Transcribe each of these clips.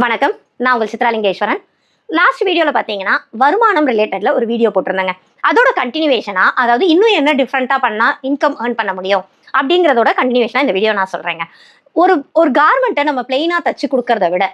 வணக்கம், நான் உங்கள் சித்ராலிங்கேஸ்வரன். லாஸ்ட் வீடியோவில் பார்த்தீங்கன்னா வருமானம் ரிலேட்டடில் ஒரு வீடியோ போட்டிருந்தேங்க. அதோட கண்டினியூவேஷனாக, அதாவது இன்னும் என்ன டிஃப்ரெண்ட்டாக பண்ணால் இன்கம் ஏர்ன் பண்ண முடியும் அப்படிங்கிறதோட கண்டினியூவேஷனாக இந்த வீடியோ நான் சொல்கிறேங்க. ஒரு கார்மெண்ட்டை நம்ம பிளெயினாக தச்சு கொடுக்கறத விட,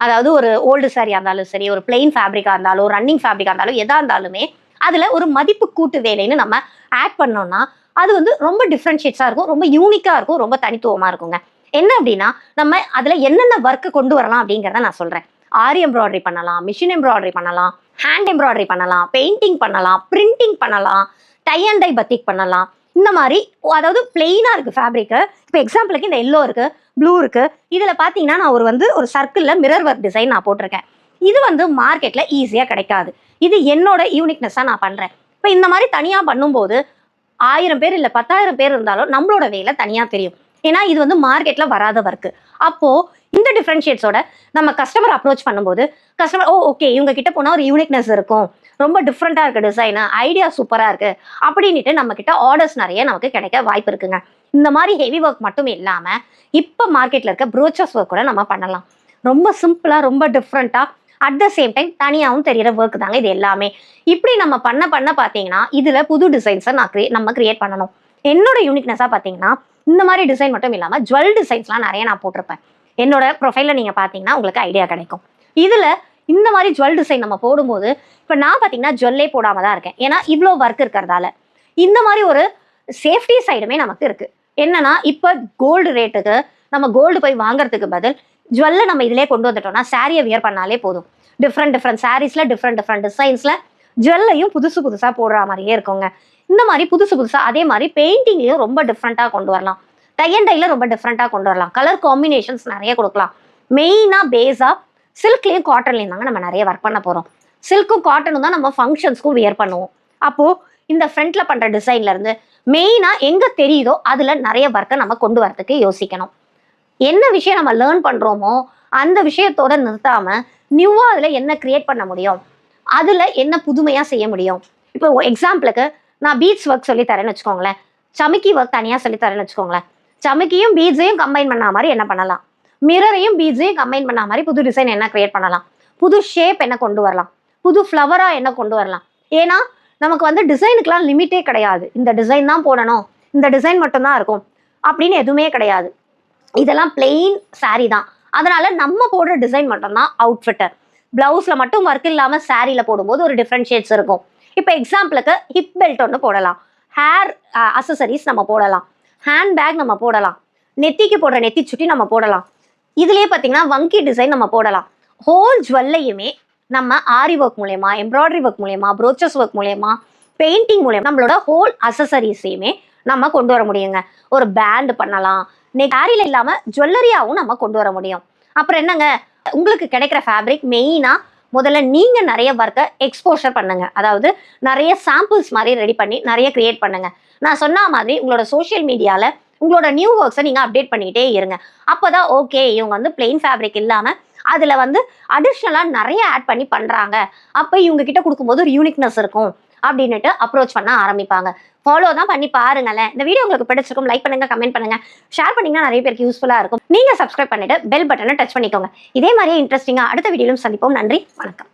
அதாவது ஒரு ஓல்டு சாரியாக இருந்தாலும் சரி, ஒரு பிளெயின் ஃபேப்ரிக்காக இருந்தாலும், ரன்னிங் ஃபேப்ரிக்காக இருந்தாலும், எதாக இருந்தாலுமே அதில் ஒரு மதிப்பு கூட்டு வேலைன்னு நம்ம ஆட் பண்ணோம்னா அது வந்து ரொம்ப டிஃப்ரென்ஷியேட்ஸாக இருக்கும், ரொம்ப யூனிக்காக இருக்கும், ரொம்ப தனித்துவமாக இருக்குங்க. என்ன அப்படின்னா, நம்ம அதில் என்னென்ன ஒர்க்கு கொண்டு வரலாம் அப்படிங்கிறத நான் சொல்கிறேன். ஆரி எம்ப்ராய்டரி பண்ணலாம், மிஷின் எம்ப்ராய்டரி பண்ணலாம், ஹேண்ட் எம்ப்ராய்டரி பண்ணலாம், பெயிண்டிங் பண்ணலாம், பிரிண்டிங் பண்ணலாம், டை அண்ட் டை பத்திக் பண்ணலாம். இந்த மாதிரி அதாவது பிளெயினாக இருக்குது ஃபேப்ரிக்கு. இப்போ எக்ஸாம்பிளுக்கு இந்த எல்லோ இருக்குது, ப்ளூ இருக்குது. இதில் பார்த்தீங்கன்னா நான் ஒரு சர்க்கிளில் மிரர் ஒர்க் டிசைன் நான் போட்டிருக்கேன். இது வந்து மார்க்கெட்டில் ஈஸியாக கிடைக்காது. இது என்னோட யூனிக்னஸாக நான் பண்ணுறேன். இப்போ இந்த மாதிரி தனியாக பண்ணும்போது 1000 பேர் இல்லை 10,000 பேர் இருந்தாலும் நம்மளோட வேலை தனியாக தெரியும். ஏன்னா இது வந்து மார்க்கெட்டில் வராத ஒர்க்கு. அப்போது இந்த டிஃப்ரென்ஷியேட்ஸோட நம்ம கஸ்டமர் அப்ரோச் பண்ணும்போது கஸ்டமர் ஓகே இவங்க கிட்ட போனால் ஒரு யூனிக்னஸ் இருக்கும், ரொம்ப டிஃப்ரெண்ட்டாக இருக்குது டிசைனு, ஐடியா சூப்பராக இருக்குது அப்படின்ட்டு நம்மக்கிட்ட ஆர்டர்ஸ் நிறைய நமக்கு கிடைக்க வாய்ப்பு இருக்குங்க. இந்த மாதிரி ஹெவி ஒர்க் மட்டும் இல்லாமல் இப்போ மார்க்கெட்டில் இருக்க ப்ரோச்சர்ஸ் ஒர்க் கூட நம்ம பண்ணலாம். ரொம்ப சிம்பிளாக, ரொம்ப டிஃப்ரெண்ட்டாக, அட் த சேம் டைம் தனியாகவும் தெரிகிற ஒர்க் தாங்க இது எல்லாமே. இப்படி நம்ம பண்ண பார்த்தீங்கன்னா இதில் புது டிசைன்ஸை நம்ம கிரியேட் பண்ணணும். என்னோட யூனிக்னஸாக பார்த்தீங்கன்னா இந்த மாதிரி டிசைன் மட்டும் இல்லாமல் ஜுவல் டிசைன்ஸ்லாம் நிறைய நான் போட்டிருப்பேன். என்னோட ப்ரொஃபைலில் நீங்கள் பார்த்தீங்கன்னா உங்களுக்கு ஐடியா கிடைக்கும். இதில் இந்த மாதிரி ஜுவல் டிசைன் நம்ம போடும்போது இப்போ நான் பார்த்தீங்கன்னா ஜுவல்லே போடாமல் தான் இருக்கேன். ஏன்னா இவ்வளோ ஒர்க் இருக்கிறதால இந்த மாதிரி ஒரு சேஃப்டி சைடுமே நமக்கு இருக்குது. என்னன்னா இப்போ கோல்டு ரேட்டுக்கு நம்ம கோல்டு போய் வாங்குறதுக்கு பதில் ஜுவல்லை நம்ம இதிலே கொண்டு வந்துட்டோம்னா சாரியை வியர் பண்ணாலே போதும். டிஃப்ரெண்ட் சாரீஸில் டிஃப்ரெண்ட் டிசைன்ஸில் ஜுவல்லையும் புதுசாக போடுற மாதிரியே இருக்குங்க. இந்த மாதிரி புதுசாக அதே மாதிரி பெயிண்டிங்லையும் ரொம்ப டிஃப்ரெண்ட்டாக கொண்டு வரலாம். டை அண்ட் டைல ரொம்ப டிஃப்ரெண்ட்டாக கொண்டு வரலாம். கலர் காம்பினேஷன்ஸ் நிறைய கொடுக்கலாம். மெயினாக பேஸாக சில்க்லேயும் காட்டன்லேயும் தாங்க நம்ம நிறைய ஒர்க் பண்ண போகிறோம். சில்க்கும் காட்டனும் தான் நம்ம ஃபங்க்ஷன்ஸ்க்கும் வியர் பண்ணுவோம். அப்போது இந்த ஃப்ரண்ட்டில் பண்ணுற டிசைன்லேருந்து மெயினாக எங்கே தெரியுதோ அதில் நிறைய ஒர்க்கை நம்ம கொண்டு வரதுக்கு யோசிக்கணும். என்ன விஷயம் நம்ம லேர்ன் பண்ணுறோமோ அந்த விஷயத்தோட நிறுத்தாமல் நியூவாக அதில் என்ன க்ரியேட் பண்ண முடியும், அதில் என்ன புதுமையாக செய்ய முடியும். இப்போ எக்ஸாம்பிளுக்கு நான் பீட்ஸ் ஒர்க் சொல்லித்தரேன்னு வச்சுக்கோங்களேன், சமிக்கி ஒர்க் தனியாக சொல்லித்தரேன்னு வச்சுக்கோங்களேன். சமிக்கியும் பீட்ஸையும் கம்பைன் பண்ண மாதிரி என்ன பண்ணலாம், மிரரையும் பீட்ஸையும் கம்பைன் பண்ண மாதிரி புது டிசைன் என்ன கிரியேட் பண்ணலாம், புது ஷேப் என்ன கொண்டு வரலாம், புது ஃப்ளவராக என்ன கொண்டு வரலாம். ஏன்னா நமக்கு வந்து டிசைனுக்கெலாம் லிமிட்டே கிடையாது. இந்த டிசைன் தான் போடணும், இந்த டிசைன் மட்டும்தான் இருக்கும் அப்படின்னு எதுவுமே கிடையாது. இதெல்லாம் பிளெயின் சாரீ தான். அதனால நம்ம போடுற டிசைன் மட்டும்தான் அவுட்ஃபிட்டு. பிளவுஸில் மட்டும் ஒர்க் இல்லாமல் சாரியில் போடும்போது ஒரு டிஃப்ரென்ஷியேட்ஸ் இருக்கும். இப்போ எக்ஸாம்பிளுக்கு ஹிப் பெல்ட் ஒன்று போடலாம், ஹேர் அசசரிஸ் நம்ம போடலாம், ஹேண்ட் பேக் நம்ம போடலாம், நெத்திக்கு போடுற நெத்தி சுட்டி நம்ம போடலாம். இதுலேயே பார்த்தீங்கன்னா வங்கி டிசைன் நம்ம போடலாம். ஹோல் ஜுவல்லையுமே நம்ம ஆரி ஒர்க் மூலயமா, எம்ப்ராய்டரி ஒர்க் மூலயமா, ப்ரோச்சஸ் ஒர்க் மூலயமா, பெயிண்டிங் மூலயமா நம்மளோட ஹோல் அசசரிஸையுமே நம்ம கொண்டு வர முடியுங்க. ஒரு பேண்ட் பண்ணலாம், சாரியில் இல்லாமல் ஜுவல்லரியாகவும் நம்ம கொண்டு வர முடியும். அப்புறம் என்னங்க, உங்களுக்கு கிடைக்கிற ஃபேப்ரிக் மெயினாக முதல்ல நீங்கள் நிறைய ஒர்க்கை எக்ஸ்போஷர் பண்ணுங்க. அதாவது நிறைய சாம்பிள்ஸ் மாதிரி ரெடி பண்ணி நிறைய கிரியேட் பண்ணுங்க. நான் சொன்ன மாதிரி உங்களோட சோஷியல் மீடியாவில் உங்களோட நியூ ஒர்க்ஸை நீங்கள் அப்டேட் பண்ணிக்கிட்டே இருங்க. அப்போ தான் ஓகே இவங்க வந்து பிளெயின் ஃபேப்ரிக் இல்லாமல் அதில் வந்து அடிஷ்னலாக நிறைய ஆட் பண்ணி பண்ணுறாங்க, அப்போ இவங்க கிட்ட கொடுக்கும்போது ஒரு யூனிக்னஸ் இருக்கும் அப்படின்னுட்டு அப்ரோச் பண்ண ஆரம்பிப்பாங்க. ஃபாலோ தான் பண்ணி பாருங்களேன். இந்த வீடியோ உங்களுக்கு பிடிச்சிருக்கும், லைக் பண்ணுங்க, கமெண்ட் பண்ணுங்க, ஷேர் பண்ணிங்கன்னா நிறைய பேருக்கு யூஸ்ஃபுல்லாக இருக்கும். நீங்கள் சப்ஸ்கிரைப் பண்ணிட்டு பெல் பட்டனை டச் பண்ணிக்கோங்க. இதே மாதிரியே இன்ட்ரெஸ்டிங்காக அடுத்த வீடியோலும் சந்திப்போம். நன்றி, வணக்கம்.